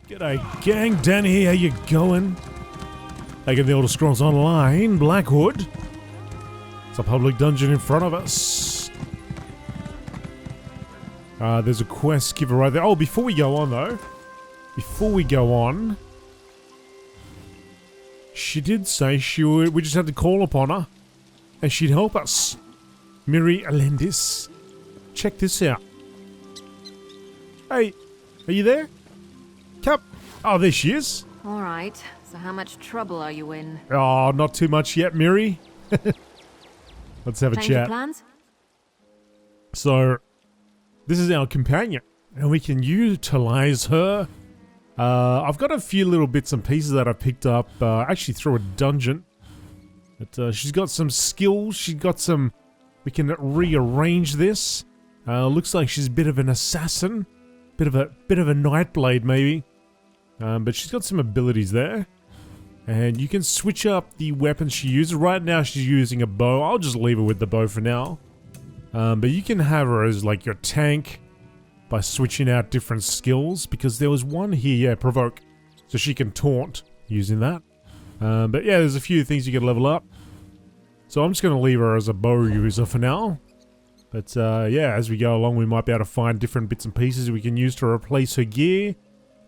G'day gang, Dan here, how you going? Taking the Elder Scrolls Online, Blackwood. It's a public dungeon in front of us. There's a quest giver right there. Oh, before we go on though, she did say we just had to call upon her and she'd help us. Miri Alendis. Check this out. Hey, are you there? Cap. Oh, there she is. All right. So how much trouble are you in? Oh, not too much yet, Miri. Let's have a Change chat. of plans? So, this is our companion, and we can utilize her. I've got a few little bits and pieces that I picked up, actually through a dungeon. But she's got some skills. She's got some. We can rearrange this. Looks like she's a bit of an assassin, bit of a nightblade maybe. But she's got some abilities there. And you can switch up the weapons she uses. Right now she's using a bow. I'll just leave her with the bow for now. But you can have her as like your tank by switching out different skills. Because there was one here, yeah, provoke. So she can taunt using that. But yeah, there's a few things you can level up. So I'm just going to leave her as a bow user for now. But yeah, as we go along we might be able to find different bits and pieces we can use to replace her gear.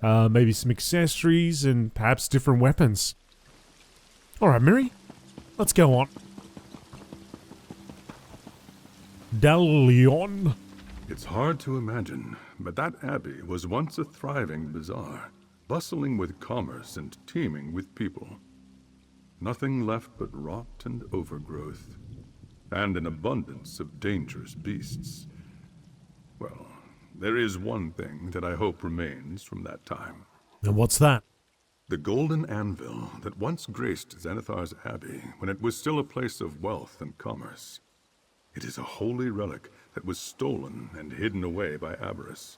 Maybe some accessories and perhaps different weapons. Alright, Miri, let's go on. Daluion. It's hard to imagine, but that Abbey was once a thriving bazaar, bustling with commerce and teeming with people. Nothing left but rot and overgrowth, and an abundance of dangerous beasts. Well, there is one thing that I hope remains from that time. And what's that? The golden anvil that once graced Zenithar's Abbey when it was still a place of wealth and commerce. It is a holy relic that was stolen and hidden away by avarice.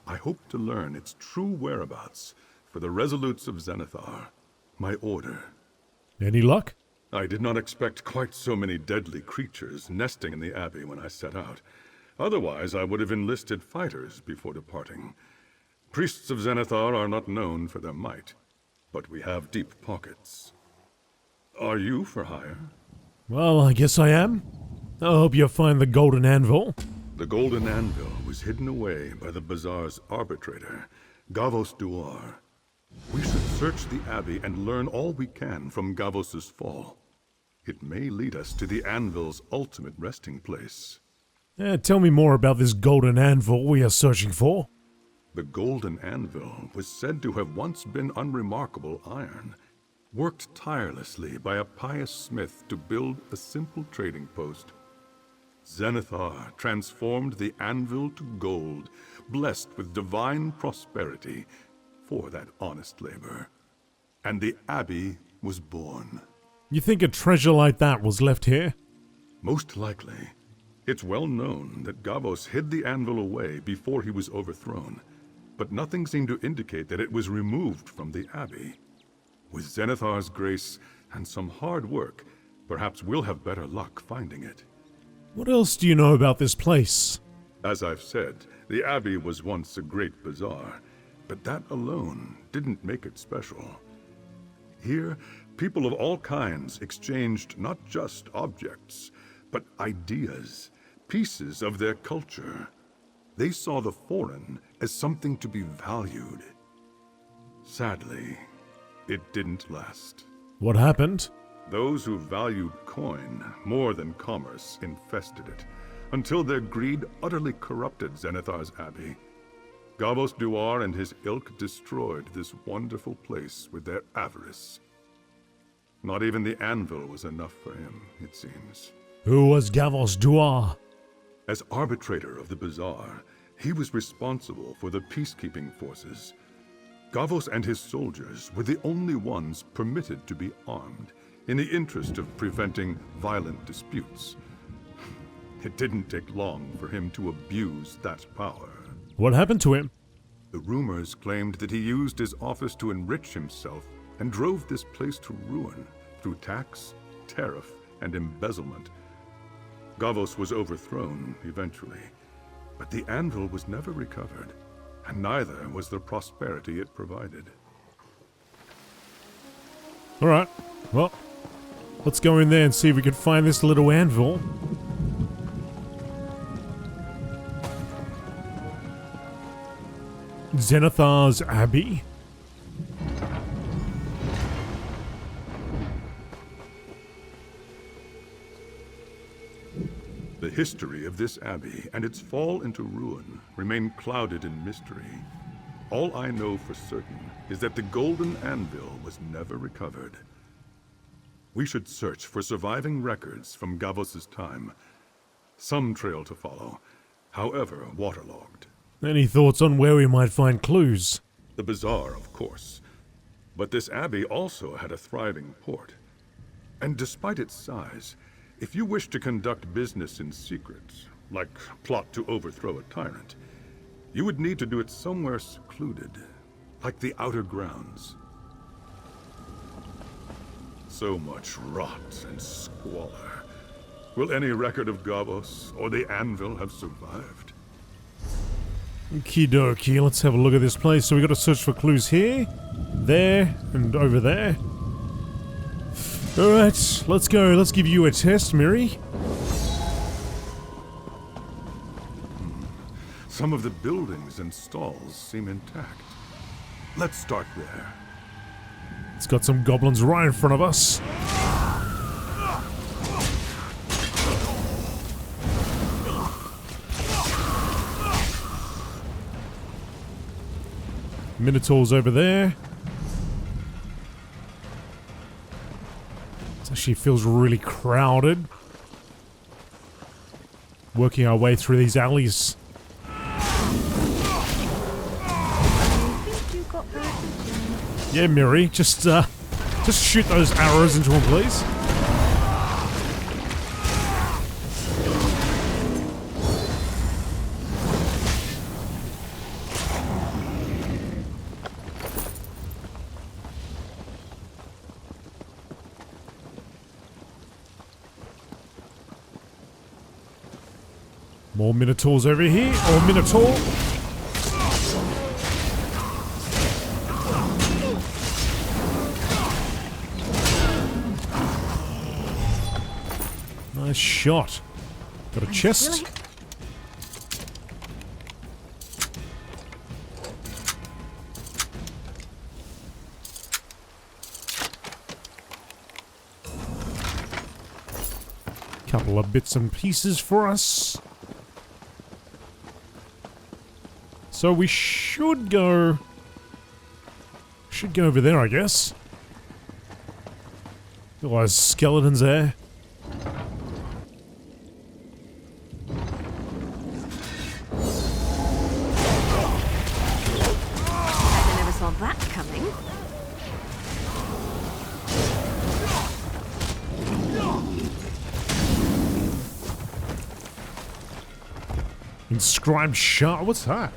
I hope to learn its true whereabouts for the resolutes of Zenithar, my order. Any luck? I did not expect quite so many deadly creatures nesting in the Abbey when I set out. Otherwise, I would have enlisted fighters before departing. Priests of Zenithar are not known for their might, but we have deep pockets. Are you for hire? Well, I guess I am. I hope you'll find the golden anvil. The golden anvil was hidden away by the bazaar's arbitrator, Gavos Duar. We should search the Abbey and learn all we can from Gavos' fall. It may lead us to the anvil's ultimate resting place. Tell me more about this golden anvil we are searching for. The golden anvil was said to have once been unremarkable iron, worked tirelessly by a pious smith to build a simple trading post. Zenithar transformed the anvil to gold, blessed with divine prosperity for that honest labor. And the Abbey was born. You think a treasure like that was left here? Most likely. It's well known that Gavos hid the anvil away before he was overthrown, but nothing seemed to indicate that it was removed from the Abbey. With Zenithar's grace and some hard work, perhaps we'll have better luck finding it. What else do you know about this place? As I've said, the Abbey was once a great bazaar, but that alone didn't make it special. Here, people of all kinds exchanged not just objects, but ideas, pieces of their culture. They saw the foreign as something to be valued. Sadly, it didn't last. What happened? Those who valued coin more than commerce infested it, until their greed utterly corrupted Zenithar's Abbey. Gavos Duar and his ilk destroyed this wonderful place with their avarice. Not even the anvil was enough for him, it seems. Who was Gavos Duar? As arbitrator of the bazaar, he was responsible for the peacekeeping forces. Gavos and his soldiers were the only ones permitted to be armed, in the interest of preventing violent disputes. It didn't take long for him to abuse that power. What happened to him? The rumors claimed that he used his office to enrich himself and drove this place to ruin through tax, tariff, and embezzlement. Gavos was overthrown eventually, but the anvil was never recovered, and neither was the prosperity it provided. Alright, well, let's go in there and see if we can find this little anvil. Zenithar's Abbey. The history of this abbey and its fall into ruin remain clouded in mystery. All I know for certain is that the golden anvil was never recovered. We should search for surviving records from Gavos' time. Some trail to follow, however waterlogged. Any thoughts on where we might find clues? The bazaar, of course. But this abbey also had a thriving port. And despite its size, if you wish to conduct business in secret, like plot to overthrow a tyrant, you would need to do it somewhere secluded, like the outer grounds. So much rot and squalor. Will any record of Gavos or the Anvil have survived? Okie dokie, let's have a look at this place. So we got to search for clues here, there, and over there. Alright, let's go. Let's give you a test, Miri. Some of the buildings and stalls seem intact. Let's start there. It's got some goblins right in front of us. Minotaurs over there. It actually feels really crowded. Working our way through these alleys. Yeah, Miri, just shoot those arrows into him, please. More Minotaurs over here, or Minotaur. Nice shot. Got a chest. Couple of bits and pieces for us. So we should go over there, I guess. Got all those skeletons there. I never saw that coming. Inscribed shard. What's that?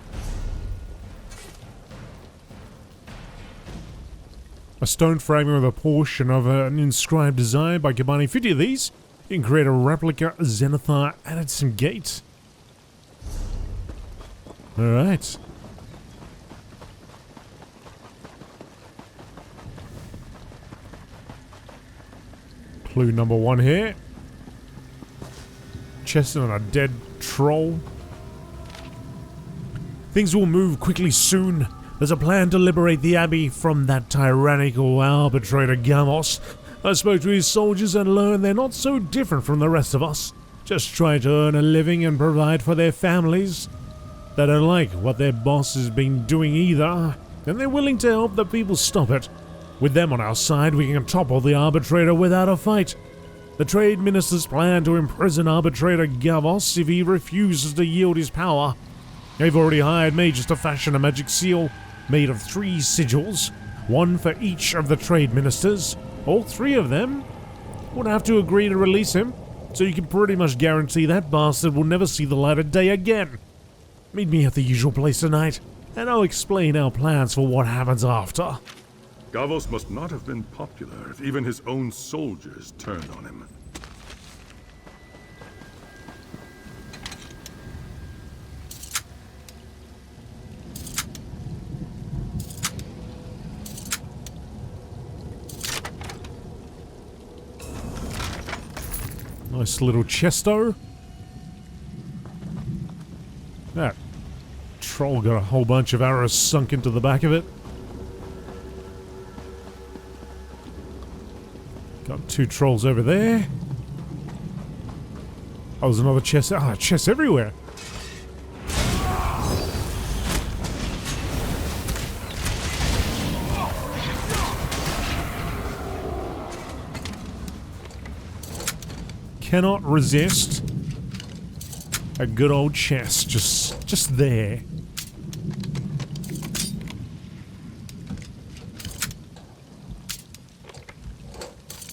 A stone fragment with a portion of an inscribed design. By combining 50 of these, you can create a replica Zenithar Adytum gate. Alright. Clue number 1 here. Chest on a dead troll. Things will move quickly soon. There's a plan to liberate the Abbey from that tyrannical arbitrator Gavos. I spoke to his soldiers and learned they're not so different from the rest of us. Just trying to earn a living and provide for their families. They don't like what their boss has been doing either, and they're willing to help the people stop it. With them on our side, we can topple the arbitrator without a fight. The trade ministers plan to imprison arbitrator Gavos if he refuses to yield his power. They've already hired mages to fashion a magic seal made of 3 sigils, 1 for each of the trade ministers. All 3 of them would have to agree to release him, so you can pretty much guarantee that bastard will never see the light of day again. Meet me at the usual place tonight, and I'll explain our plans for what happens after. Gavos must not have been popular if even his own soldiers turned on him. Nice little chesto. That troll got a whole bunch of arrows sunk into the back of it. Got 2 trolls over there. Oh, there's another chest. Ah, chests everywhere. Cannot resist a good old chest just there.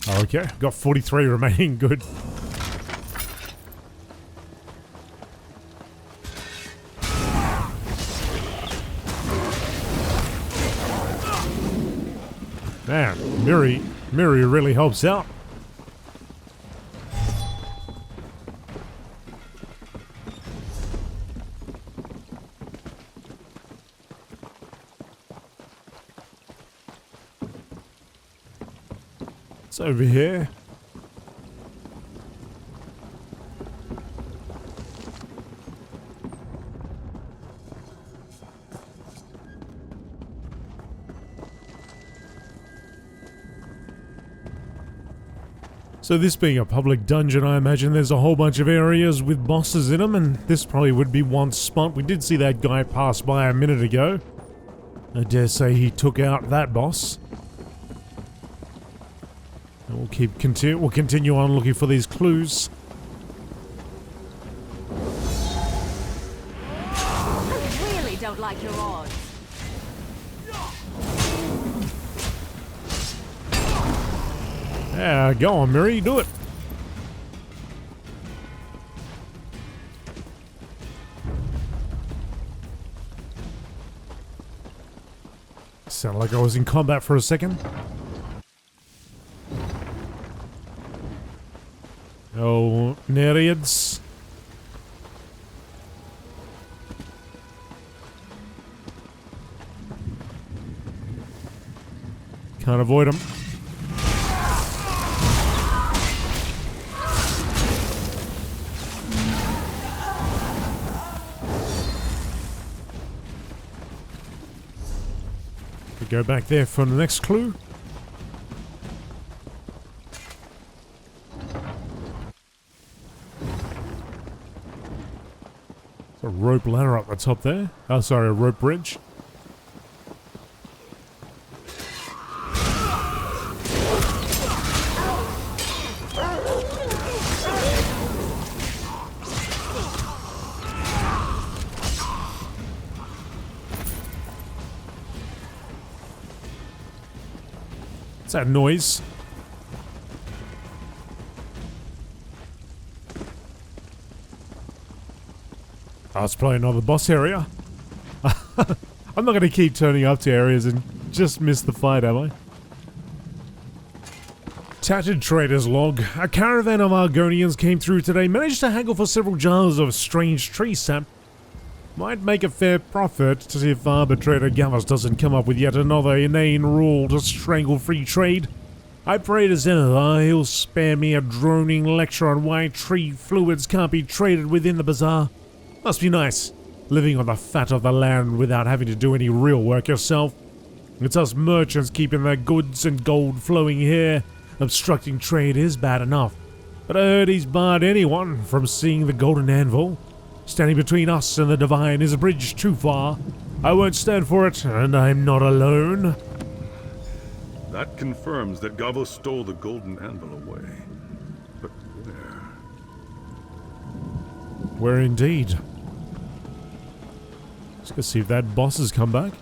Okay, got 43 remaining. Good. Man, Miri really helps out. It's over here. So this being a public dungeon, I imagine there's a whole bunch of areas with bosses in them, and this probably would be one spot. We did see that guy pass by a minute ago. I dare say he took out that boss. And we'll continue on looking for these clues. I really don't like your odds. Yeah, go on, Miri, do it. Sounded like I was in combat for a second. Oh, Nereids. Can't avoid them. We go back there for the next clue. A rope ladder up the top there. Oh, sorry, a rope bridge. What's that noise? Oh, it's probably another boss area. I'm not going to keep turning up to areas and just miss the fight, am I? Tattered Trader's log. A caravan of Argonians came through today, managed to haggle for several jars of strange tree sap. Might make a fair profit to see if arbitrator Gavus doesn't come up with yet another inane rule to strangle free trade. I pray to Zenithar he'll spare me a droning lecture on why tree fluids can't be traded within the bazaar. Must be nice, living on the fat of the land without having to do any real work yourself. It's us merchants keeping the goods and gold flowing here. Obstructing trade is bad enough, but I heard he's barred anyone from seeing the golden anvil. Standing between us and the divine is a bridge too far. I won't stand for it, and I'm not alone. That confirms that Gavos stole the golden anvil away. But where? Where indeed? Let's go see if that boss has come back.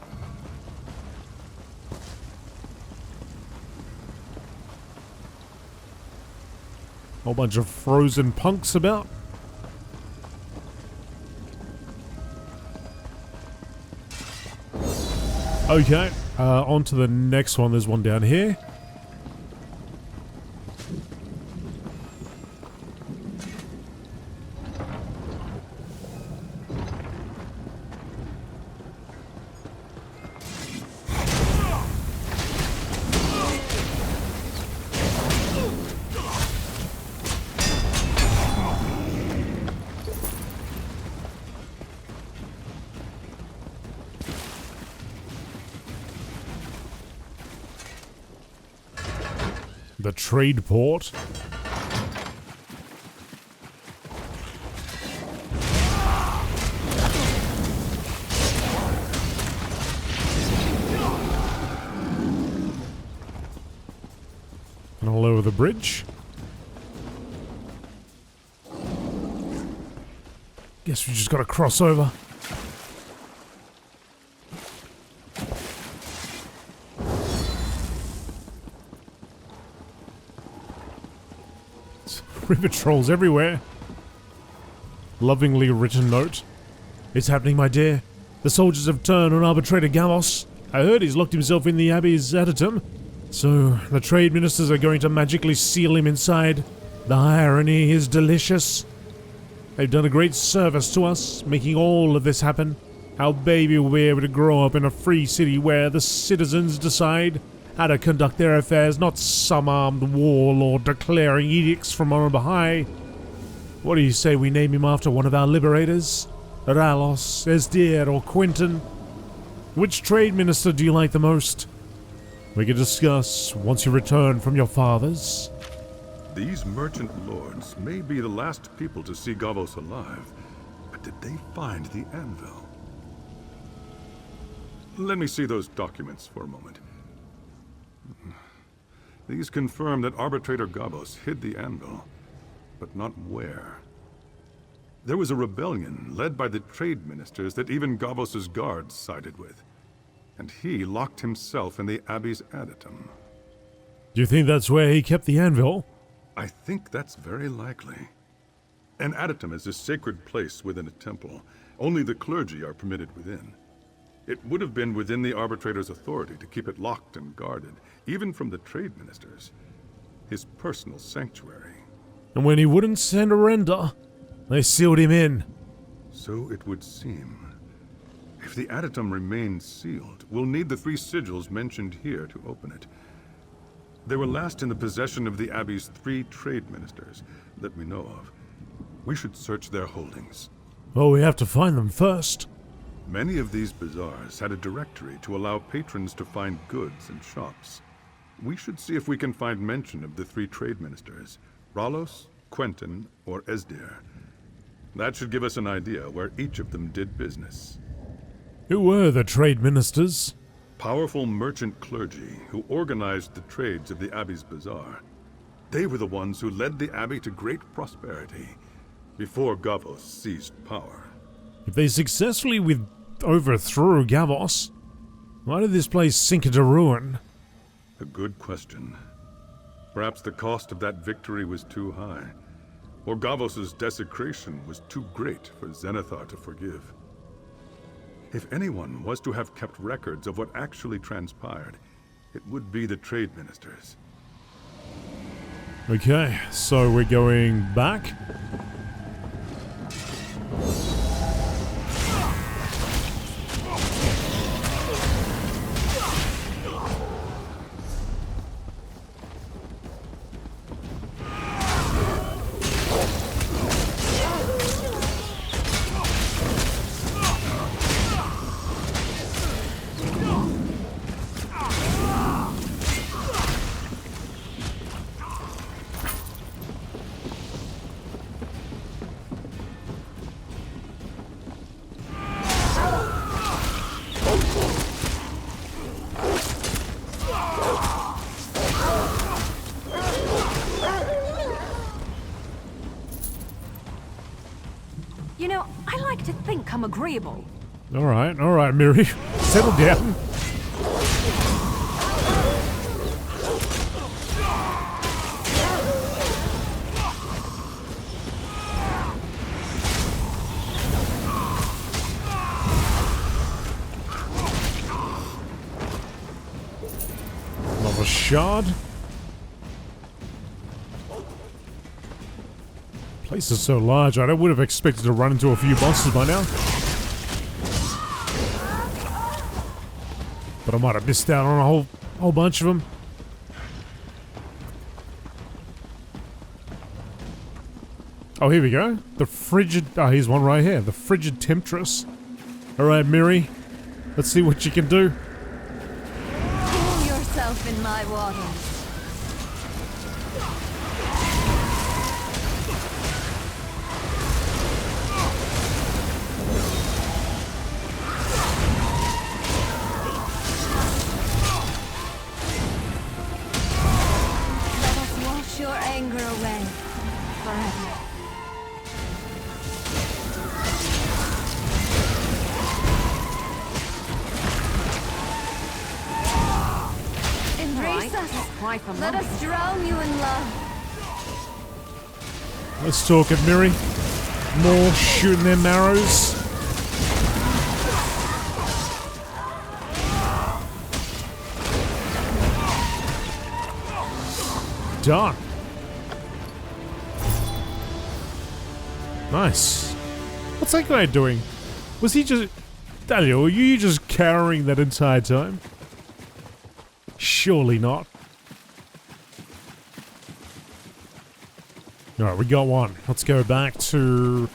Whole bunch of frozen punks about. Okay, on to the next one. There's one down here. The trade port. And I'll lower the bridge. Guess we just gotta cross over. River trolls everywhere. Lovingly written note. It's happening, my dear. The soldiers have turned on arbitrator Gavos. I heard he's locked himself in the Abbey's Adytum. So the trade ministers are going to magically seal him inside. The irony is delicious. They've done a great service to us, making all of this happen. Our baby will be able to grow up in a free city where the citizens decide how to conduct their affairs, not some armed warlord declaring edicts from on high. What do you say we name him after one of our liberators? Ralos, Esdir, or Quentin? Which trade minister do you like the most? We can discuss once you return from your father's. These merchant lords may be the last people to see Gavos alive, but did they find the Anvil? Let me see those documents for a moment. These confirm that Arbitrator Gavos hid the Anvil, but not where. There was a rebellion led by the trade ministers that even Gavos's guards sided with, and he locked himself in the Abbey's Adytum. Do you think that's where he kept the Anvil? I think that's very likely. An Adytum is a sacred place within a temple. Only the clergy are permitted within. It would have been within the arbitrator's authority to keep it locked and guarded, even from the trade ministers. His personal sanctuary. And when he wouldn't send a render, they sealed him in. So it would seem. If the Adytum remains sealed, we'll need the 3 sigils mentioned here to open it. They were last in the possession of the Abbey's 3 trade ministers that we know of. We should search their holdings. Well, we have to find them first. Many of these bazaars had a directory to allow patrons to find goods and shops. We should see if we can find mention of the 3 trade ministers, Ralos, Quentin, or Esdir. That should give us an idea where each of them did business. Who were the trade ministers? Powerful merchant clergy who organized the trades of the Abbey's bazaar. They were the ones who led the Abbey to great prosperity before Gavos seized power. If they successfully overthrew Gavos, why did this place sink into ruin? A good question. Perhaps the cost of that victory was too high, or Gavos's desecration was too great for Zenithar to forgive. If anyone was to have kept records of what actually transpired, it would be the trade ministers. Okay, so we're going back. You know, I like to think I'm agreeable. All right, Miri. Settle down. Another shard. Place is so large, I would have expected to run into a few bosses by now. But I might have missed out on a whole bunch of them. Oh, here we go. The frigid... Oh, here's one right here. The frigid temptress. Alright, Miri. Let's see what you can do. Cool yourself in my waters. Let us wash your anger away forever. Embrace us. Let us drown you in love. Let's talk it, Miri. More shooting their marrows. Done. Nice. What's that guy doing? Was he just... Daluion, were you just cowering that entire time? Surely not. Alright, we got one. Let's go back to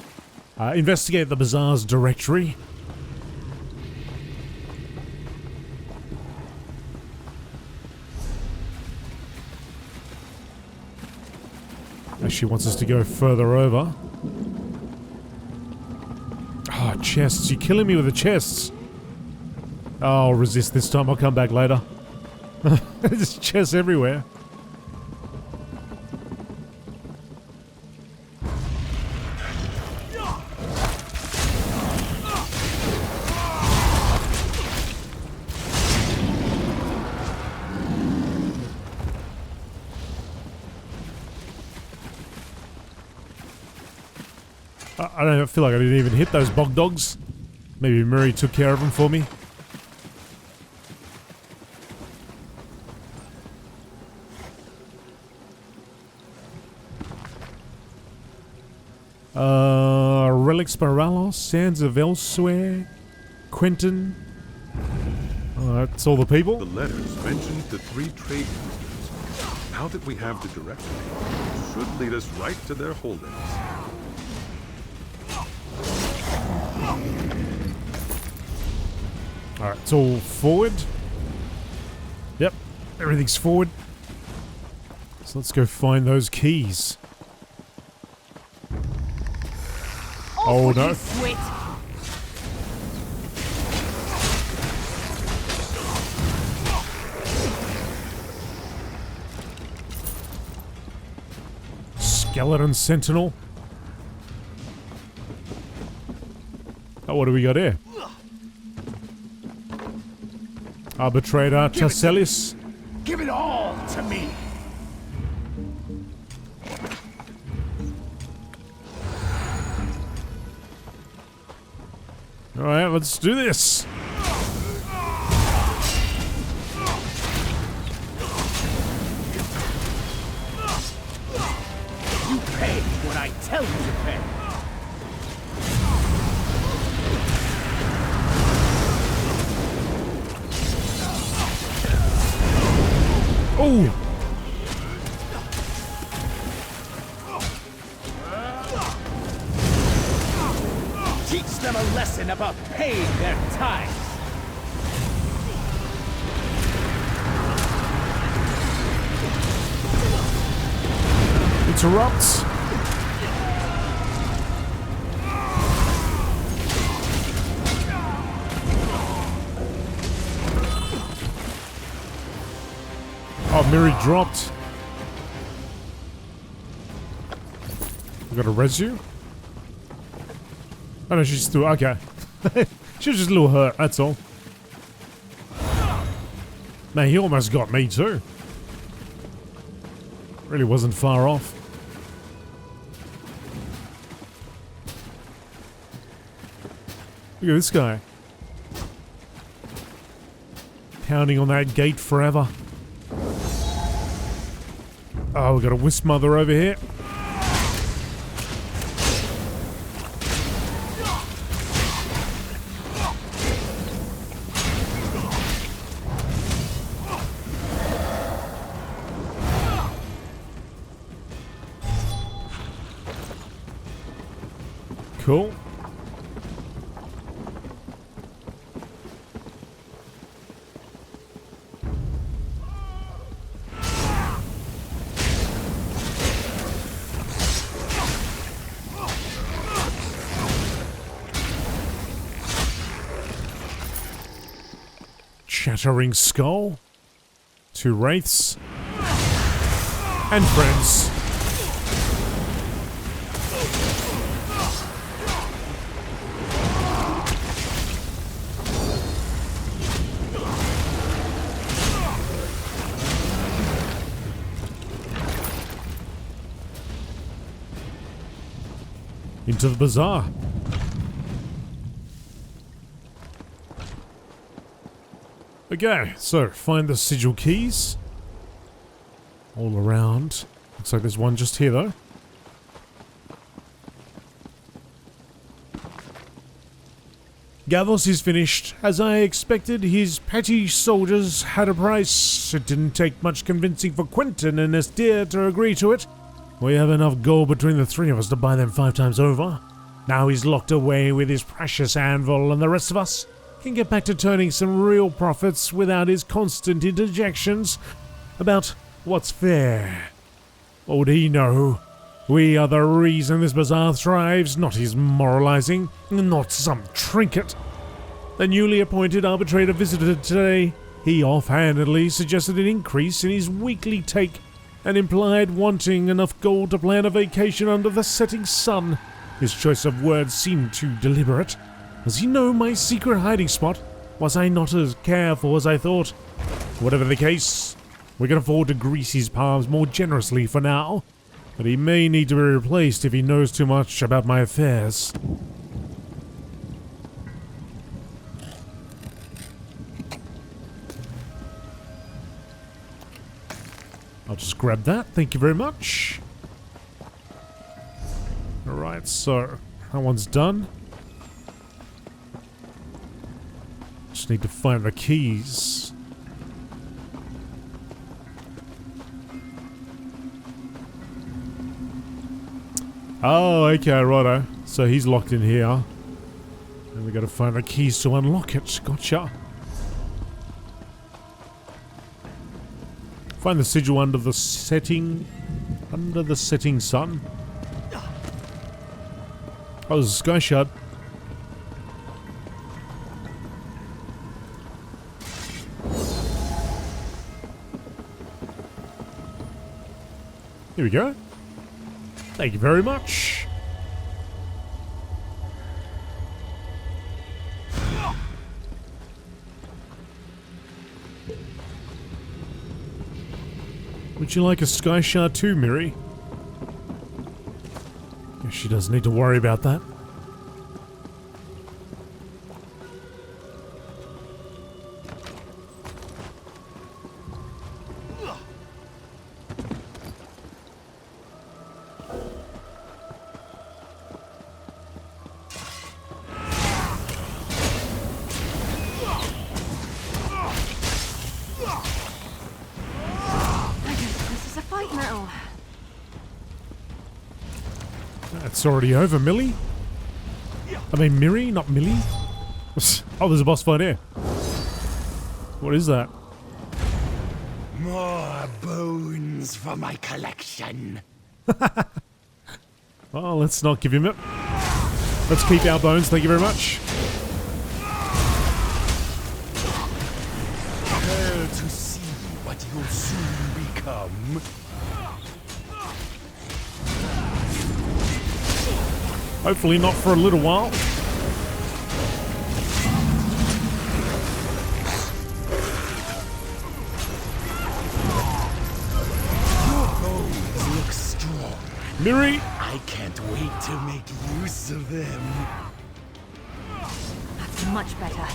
investigate the Bazaar's directory. Actually wants us to go further over. Oh, chests. You're killing me with the chests. Oh, I'll resist this time. I'll come back later. There's chests everywhere. I don't feel like I didn't even hit those bog dogs. Maybe Murray took care of them for me. Relics Paralos, Sands of Elsewhere, Quentin. That's all the people. The letters mentioned the 3 trade masters. Now that we have the directory, it should lead us right to their holdings. Alright, it's all forward. Yep, everything's forward. So let's go find those keys. Oh no. Skeleton Sentinel. Oh, what do we got here? Arbitrator Tasselis. Give it all to me. Alright, let's do this. You pay what I tell you to pay. Oh! Teach them a lesson about paying their tithes. Interrupts. Oh, Miri dropped. We got a resu? Oh no, she's still okay. She was just a little hurt, that's all. Man, he almost got me too. Really wasn't far off. Look at this guy. Pounding on that gate forever. Oh, we got a Wisp Mother over here. Cool. shattering skull, 2 wraiths, and friends. Into the bazaar. Okay, so find the Sigil Keys. All around. Looks like there's one just here though. Gavos is finished. As I expected, his petty soldiers had a price. It didn't take much convincing for Quentin and Estir to agree to it. We have enough gold between the 3 of us to buy them 5 times over. Now he's locked away with his precious Anvil, and the rest of us can get back to turning some real profits without his constant interjections about what's fair. What would he know? We are the reason this bazaar thrives, not his moralizing, not some trinket. The newly appointed arbitrator visited today. He offhandedly suggested an increase in his weekly take and implied wanting enough gold to plan a vacation under the setting sun. His choice of words seemed too deliberate. Does he know my secret hiding spot? Was I not as careful as I thought? Whatever the case, we can afford to grease his palms more generously for now, but he may need to be replaced if he knows too much about my affairs. I'll just grab that, thank you very much. Alright, so that one's done. Just need to find the keys. Oh, okay, righto. So he's locked in here. And we gotta find the keys to unlock it. Gotcha. Find the sigil under the setting sun. Oh, there's a sky shard. Here we go. Thank you very much. Would you like a sky shard too, Miri? Guess she doesn't need to worry about that. It's already over, Millie. I mean, Miri, not Millie. Oh, there's a boss fight here. What is that? More bones for my collection. Well, let's not give him it. Let's keep our bones, thank you very much. Prepare to see what you'll soon become. Hopefully not for a little while. Your bones look strong. Miri! I can't wait to make use of them. That's much better.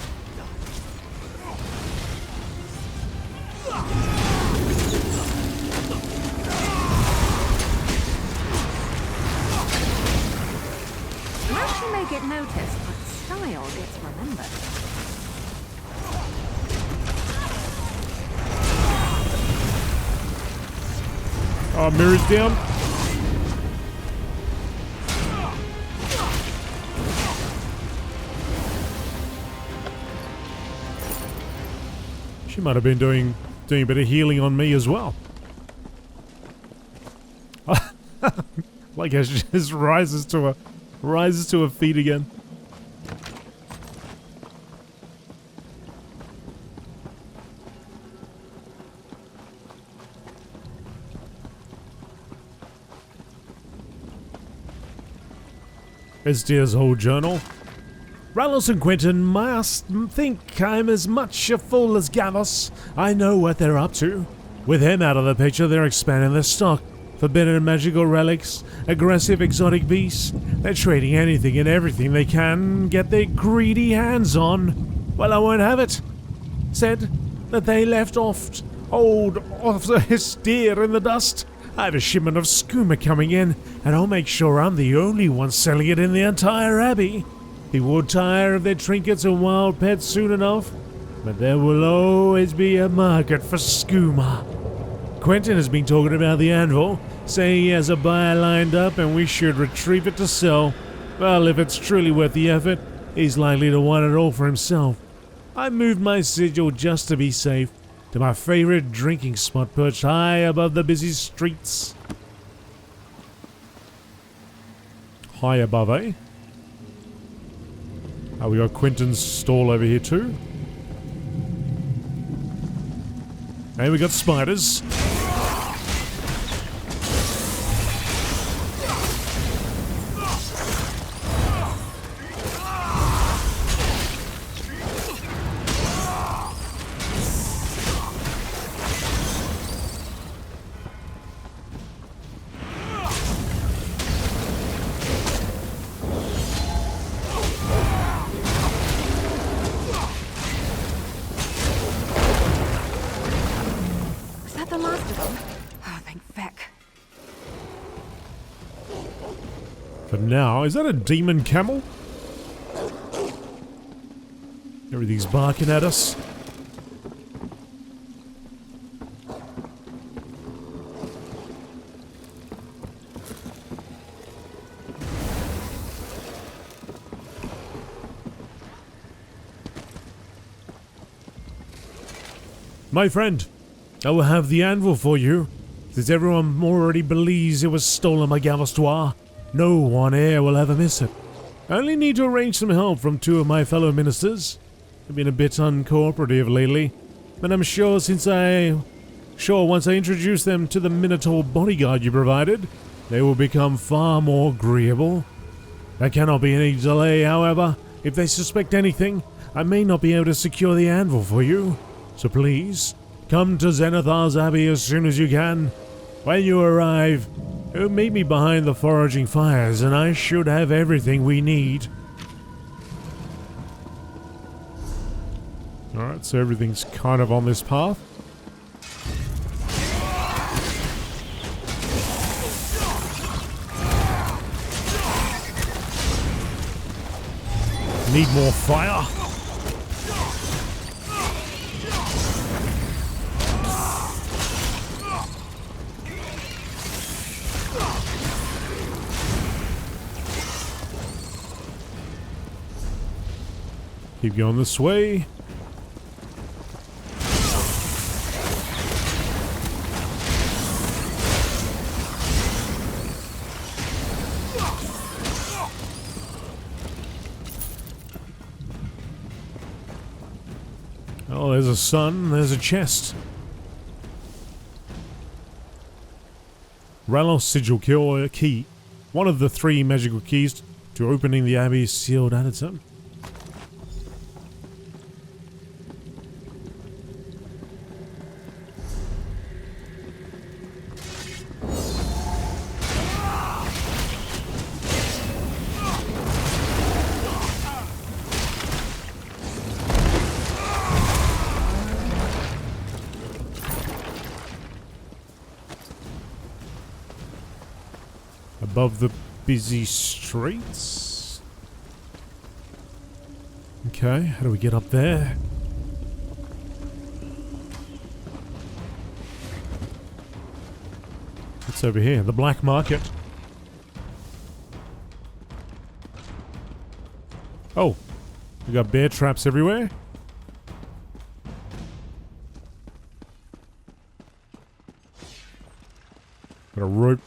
Flashy may get noticed, but style gets remembered. Oh, Miri's down. She might have been doing a bit of healing on me as well. Like how she just rises to her feet again. Esteir's whole journal. Rallos and Quentin must think I'm as much a fool as Gavos. I know what they're up to. With him out of the picture, they're expanding their stock. Forbidden magical relics, aggressive exotic beasts. They're trading anything and everything they can get their greedy hands on. Well, I won't have it. Said that they left off the Esteir in the dust. I have a shipment of skooma coming in, and I'll make sure I'm the only one selling it in the entire Abbey. People will tire of their trinkets and wild pets soon enough, but there will always be a market for skooma. Quentin has been talking about the Anvil, saying he has a buyer lined up and we should retrieve it to sell. Well, if it's truly worth the effort, he's likely to want it all for himself. I moved my sigil just to be safe, to my favorite drinking spot perched high above the busy streets. High above, eh? Oh, we got Quentin's stall over here too. And we got spiders. For now, is that a demon camel? Everything's barking at us. My friend, I will have the anvil for you, since everyone already believes it was stolen by Gavos. No one here will ever miss it. I only need to arrange some help from two of my fellow ministers. They've been a bit uncooperative lately, but I'm sure once I introduce them to the Minotaur bodyguard you provided, they will become far more agreeable. There cannot be any delay, however. If they suspect anything, I may not be able to secure the anvil for you. So please, come to Zenithar's Abbey as soon as you can. When you arrive, you'll meet me behind the foraging fires, and I should have everything we need. Alright, so everything's kind of on this path. Need more fire. Keep going this way. Oh, there's a sun, there's a chest. Rallos Sigil Key, one of the 3 magical keys to opening the Abbey's sealed Adytum. Above the busy streets. Okay, how do we get up there? What's over here? The black market. Oh, we got bear traps everywhere. Got a rope.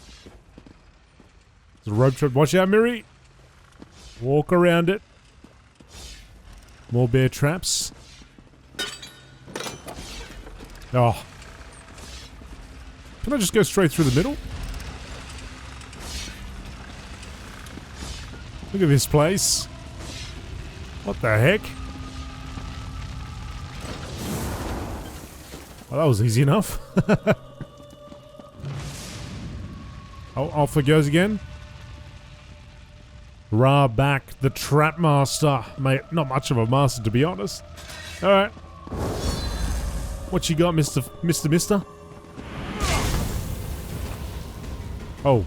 The rope trap. Watch out, Miri. Walk around it. More bear traps. Oh. Can I just go straight through the middle? Look at this place. What the heck? Well, that was easy enough. Oh, off it goes again. Ra back, the trap master. Mate, not much of a master to be honest. Alright. What you got, Mister? Oh.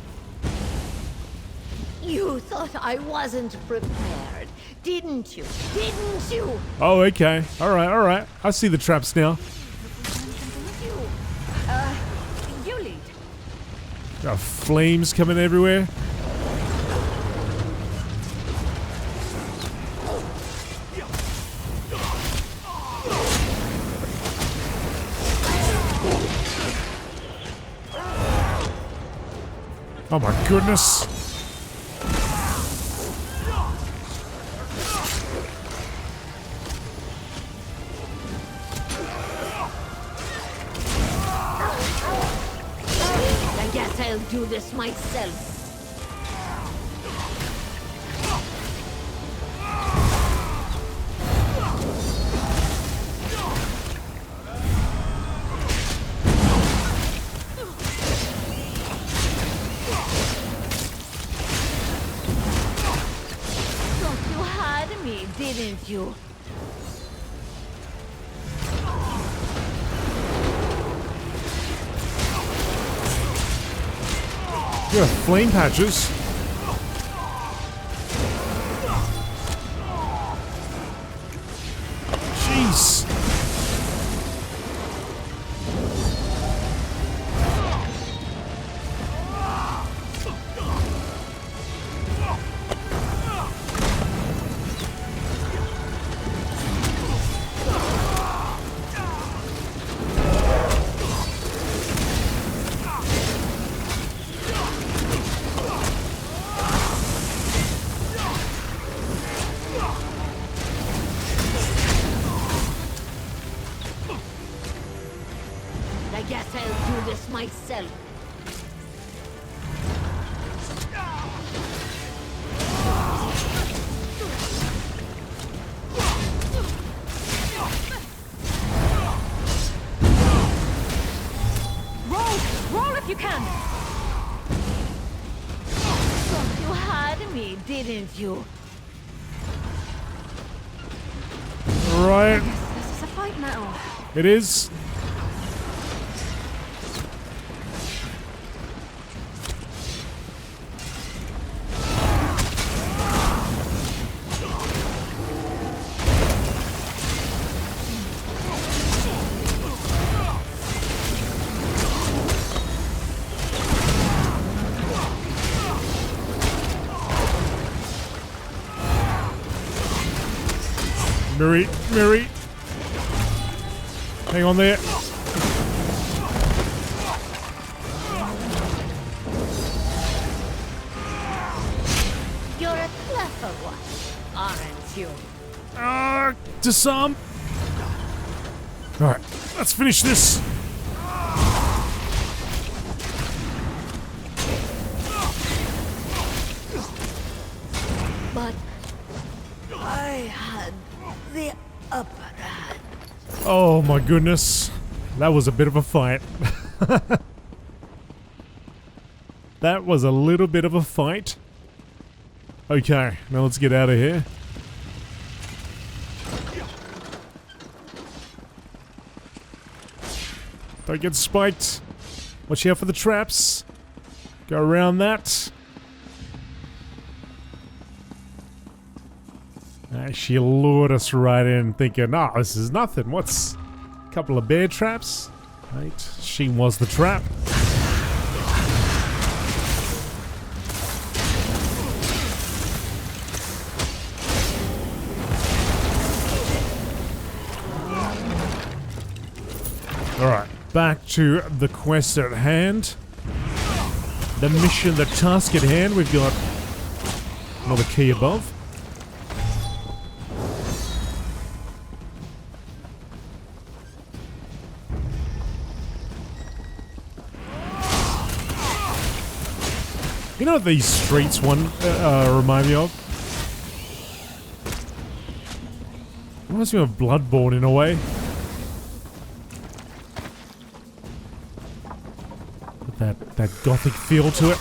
You thought I wasn't prepared, didn't you? Didn't you? Oh, okay. Alright. I see the traps now. You lead. Got flames coming everywhere. Oh my goodness. I guess I'll do this myself. Didn't you? Yeah, flame patches. Jeez. I guess I'll do this myself. Roll if you can. Thought you had me, didn't you? Right. This is a fight now. It is. Miri. Hang on there. You're a clever one, aren't you? To some. Alright, let's finish this. But I had the upper hand. Oh my goodness. That was a bit of a fight. That was a little bit of a fight. Okay, now let's get out of here. Don't get spiked. Watch out for the traps. Go around that. She lured us right in thinking, oh, this is nothing. What's a couple of bear traps? Right, she was the trap. Alright, back to the quest at hand. The mission, the task at hand. We've got another key above. You know what these streets remind me of? Reminds me of Bloodborne in a way. With that gothic feel to it.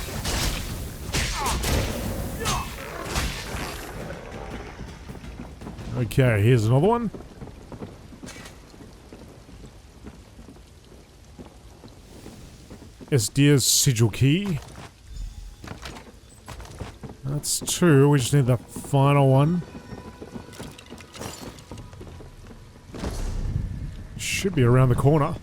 Okay, here's another one. Esdir's Sigil Key. That's two, we just need the final one. Should be around the corner.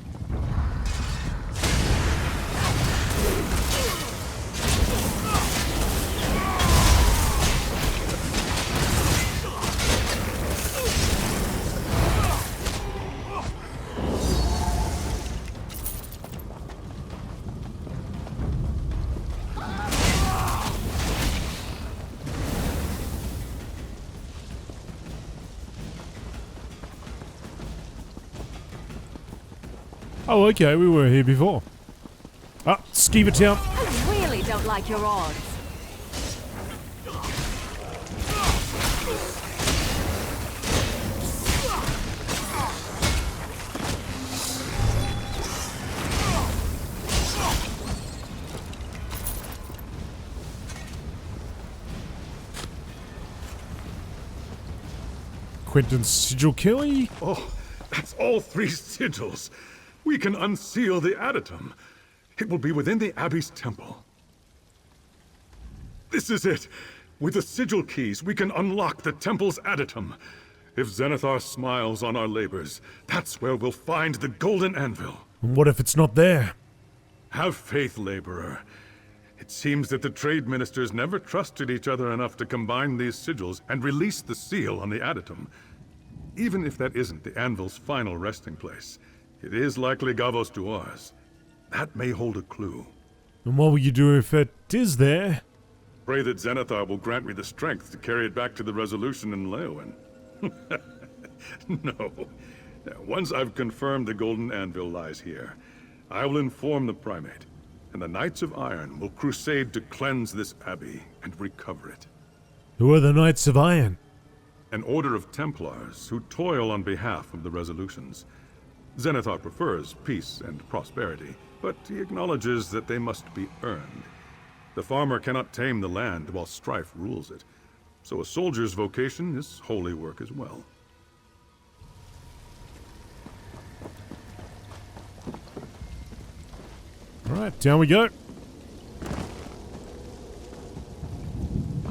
Oh, okay, we were here before. Ah, Skeever Town. I really don't like your odds. Quentin's Sigil Key. Oh, that's all 3 sigils. We can unseal the Adytum. It will be within the Abbey's temple. This is it. With the Sigil Keys, we can unlock the temple's Adytum. If Zenithar smiles on our labors, that's where we'll find the golden anvil. And what if it's not there? Have faith, laborer. It seems that the trade ministers never trusted each other enough to combine these sigils and release the seal on the Adytum. Even if that isn't the anvil's final resting place, it is likely Gavos Duar's. That may hold a clue. And what will you do if it is there? Pray that Zenithar will grant me the strength to carry it back to the resolution in Leowen. No. Once I've confirmed the golden anvil lies here, I will inform the primate, and the Knights of Iron will crusade to cleanse this abbey and recover it. Who are the Knights of Iron? An order of Templars who toil on behalf of the resolutions. Zenithar prefers peace and prosperity, but he acknowledges that they must be earned. The farmer cannot tame the land while strife rules it, so a soldier's vocation is holy work as well. Alright, down we go.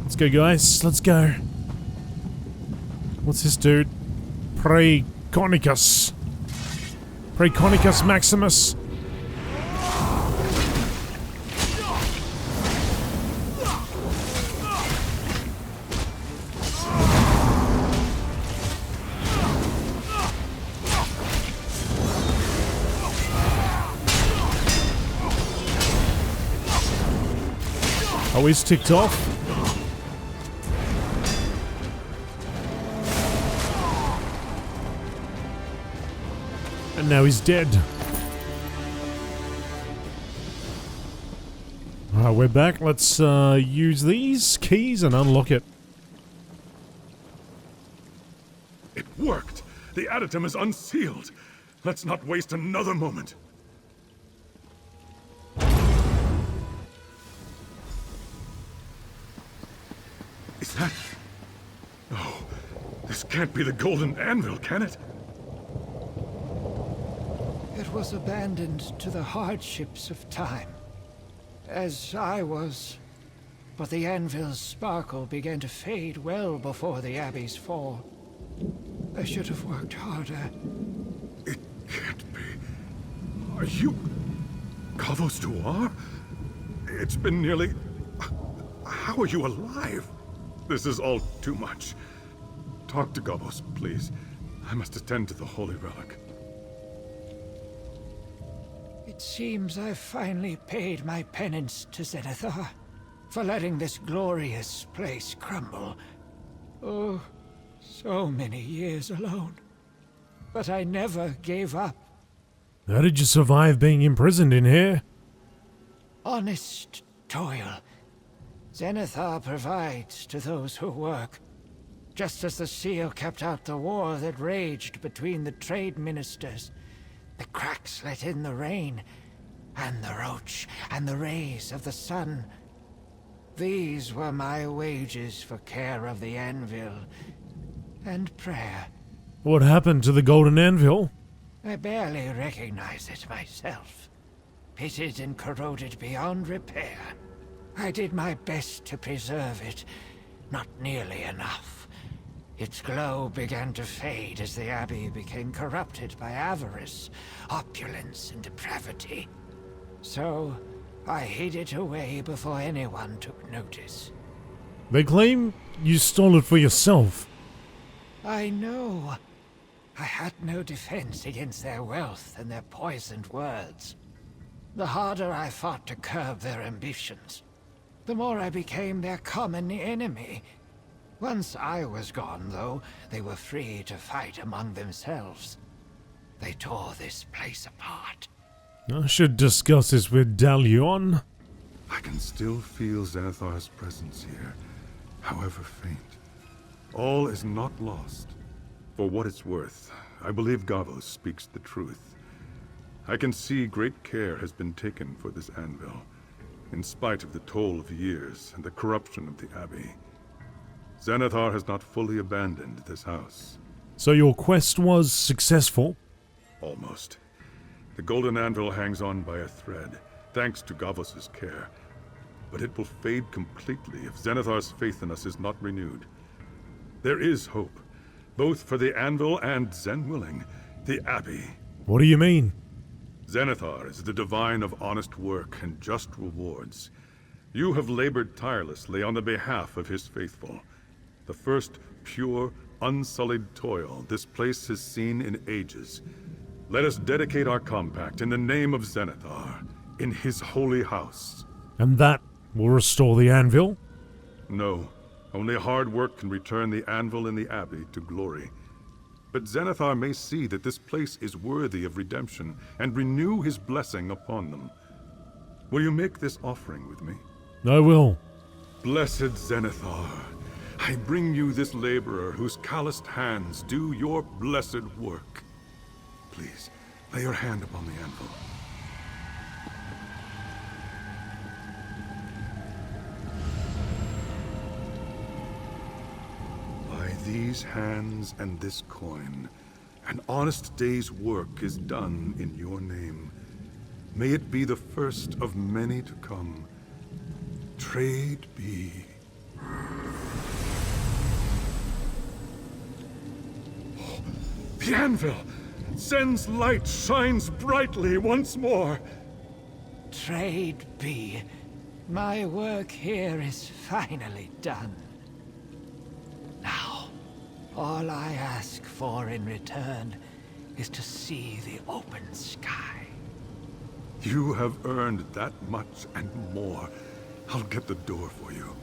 Let's go, guys. Let's go. What's this dude? Praeconicus. Praeconicus Maximus. Oh, he's ticked off. And now he's dead. Alright, we're back. Let's use these keys and unlock it. It worked! The Adytum is unsealed! Let's not waste another moment. Is that... Oh, this can't be the golden anvil, can it? It was abandoned to the hardships of time, as I was. But the anvil's sparkle began to fade well before the Abbey's fall. I should have worked harder. It can't be. Are you... Gavos Duar? It's been nearly... How are you alive? This is all too much. Talk to Gavos, please. I must attend to the holy relic. It seems I've finally paid my penance to Zenithar for letting this glorious place crumble. Oh, so many years alone. But I never gave up. How did you survive being imprisoned in here? Honest toil. Zenithar provides to those who work. just as the seal kept out the war that raged between the trade ministers. The cracks let in the rain, and the roach, and the rays of the sun. These were my wages for care of the Anvil, and prayer. What happened to the golden anvil? I barely recognize it myself. Pitted and corroded beyond repair. I did my best to preserve it. Not nearly enough. Its glow began to fade as the Abbey became corrupted by avarice, opulence, and depravity. So, I hid it away before anyone took notice. They claim you stole it for yourself. I know. I had no defense against their wealth and their poisoned words. The harder I fought to curb their ambitions, the more I became their common enemy. Once I was gone, though, they were free to fight among themselves. They tore this place apart. I should discuss this with Daluion. I can still feel Zenithar's presence here, however faint. All is not lost. For what it's worth, I believe Gavos speaks the truth. I can see great care has been taken for this anvil, in spite of the toll of years and the corruption of the Abbey. Zenithar has not fully abandoned this house. So your quest was successful? Almost. The golden anvil hangs on by a thread, thanks to Gavos' care. But it will fade completely if Zenithar's faith in us is not renewed. There is hope, both for the anvil and, Zen willing, the Abbey. What do you mean? Zenithar is the divine of honest work and just rewards. You have labored tirelessly on the behalf of his faithful. The first pure, unsullied toil this place has seen in ages. Let us dedicate our compact in the name of Zenithar, in his holy house. And that will restore the anvil? No, only hard work can return the anvil and the Abbey to glory. But Zenithar may see that this place is worthy of redemption and renew his blessing upon them. Will you make this offering with me? I will. Blessed Zenithar, I bring you this laborer whose calloused hands do your blessed work. Please, lay your hand upon the anvil. By these hands and this coin, an honest day's work is done in your name. May it be the first of many to come. Trade be. Oh, the anvil! Zen's light shines brightly once more. Trade be. My work here is finally done. Now, all I ask for in return is to see the open sky. You have earned that much and more. I'll get the door for you.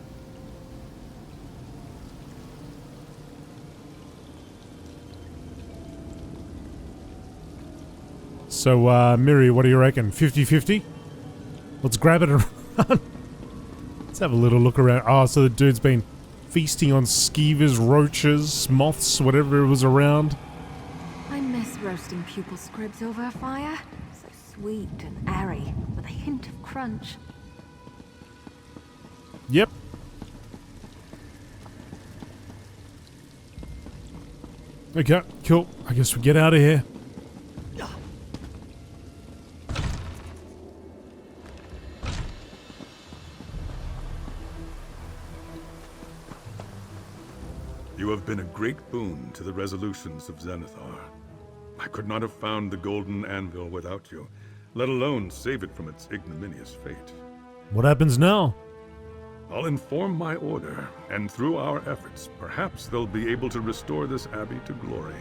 So, Miri, what do you reckon? 50-50? Let's grab it and run. Let's have a little look around. Oh, so the dude's been feasting on skeevers, roaches, moths, whatever was around. I miss roasting pupil squibs over a fire. So sweet and airy, with a hint of crunch. Yep. Okay, cool. I guess we get out of here. You have been a great boon to the resolutions of Zenithar. I could not have found the golden anvil without you, let alone save it from its ignominious fate. What happens now? I'll inform my order, and through our efforts, perhaps they'll be able to restore this abbey to glory.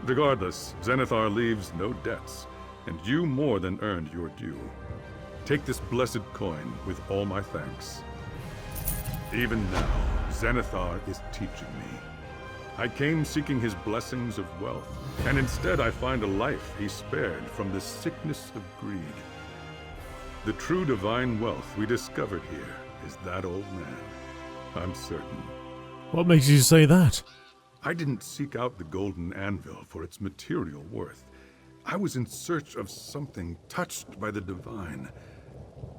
Regardless, Zenithar leaves no debts, and you more than earned your due. Take this blessed coin with all my thanks. Even now, Zenithar is teaching me. I came seeking his blessings of wealth, and instead I find a life he spared from the sickness of greed. The true divine wealth we discovered here is that old man, I'm certain. What makes you say that? I didn't seek out the golden anvil for its material worth. I was in search of something touched by the divine.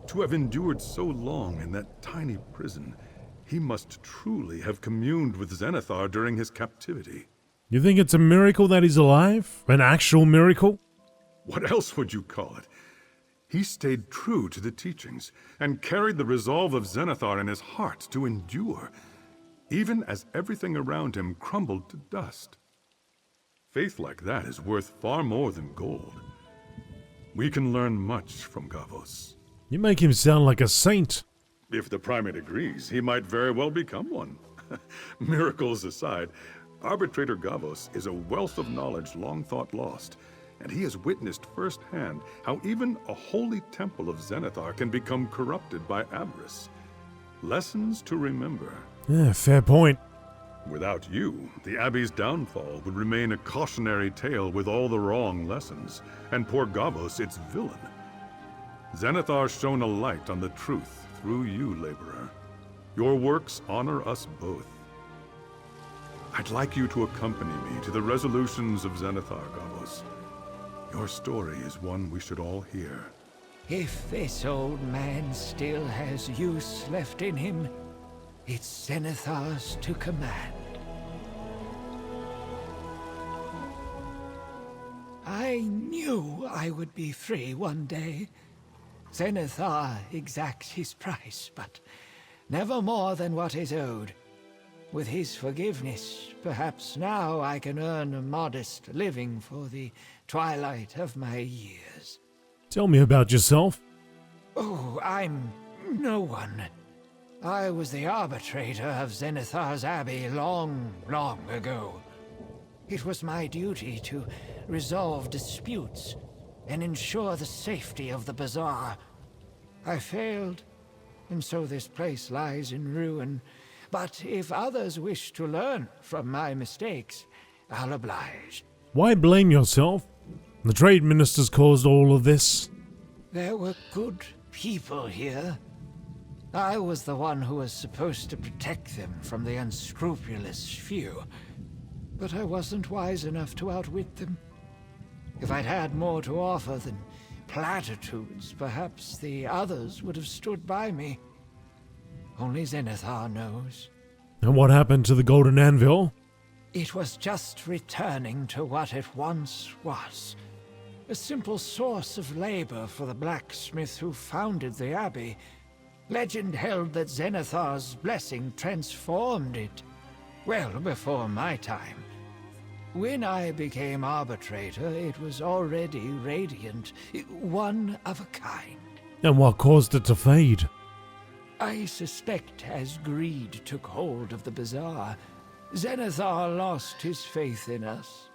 To have endured so long in that tiny prison, he must truly have communed with Zenithar during his captivity. You think it's a miracle that he's alive? An actual miracle? What else would you call it? He stayed true to the teachings and carried the resolve of Zenithar in his heart to endure, even as everything around him crumbled to dust. Faith like that is worth far more than gold. We can learn much from Gavos. You make him sound like a saint. If the primate agrees, he might very well become one. Miracles aside, Arbitrator Gavos is a wealth of knowledge long thought lost, and he has witnessed firsthand how even a holy temple of Zenithar can become corrupted by avarice. Lessons to remember. Yeah, fair point. Without you, the Abbey's downfall would remain a cautionary tale with all the wrong lessons, and poor Gavos its villain. Zenithar shone a light on the truth through you, laborer. Your works honor us both. I'd like you to accompany me to the resolutions of Zenithar, Gavos. Your story is one we should all hear. If this old man still has use left in him, it's Zenithar's to command. I knew I would be free one day. Zenithar exacts his price, but never more than what is owed. With his forgiveness, perhaps now I can earn a modest living for the twilight of my years. Tell me about yourself. Oh, I'm no one. I was the arbitrator of Zenithar's Abbey long, long ago. It was my duty to resolve disputes and ensure the safety of the bazaar. I failed, and so this place lies in ruin. But if others wish to learn from my mistakes, I'll oblige. Why blame yourself? The trade ministers caused all of this. There were good people here. I was the one who was supposed to protect them from the unscrupulous few. But I wasn't wise enough to outwit them. If I'd had more to offer than platitudes, perhaps the others would have stood by me. Only Zenithar knows. And what happened to the golden anvil? It was just returning to what it once was. A simple source of labor for the blacksmith who founded the Abbey. Legend held that Zenithar's blessing transformed it. Well, before my time. When I became arbitrator, it was already radiant, one of a kind. And what caused it to fade? I suspect as greed took hold of the bazaar, Zenithar lost his faith in us.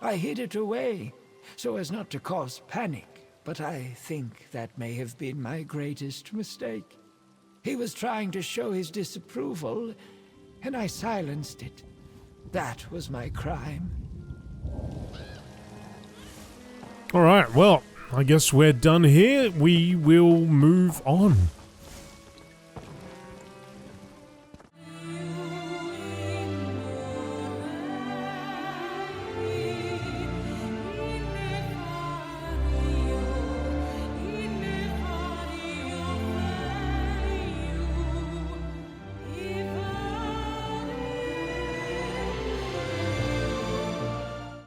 I hid it away, so as not to cause panic, but I think that may have been my greatest mistake. He was trying to show his disapproval, and I silenced it. That was my crime. Alright, well, I guess we're done here. We will move on.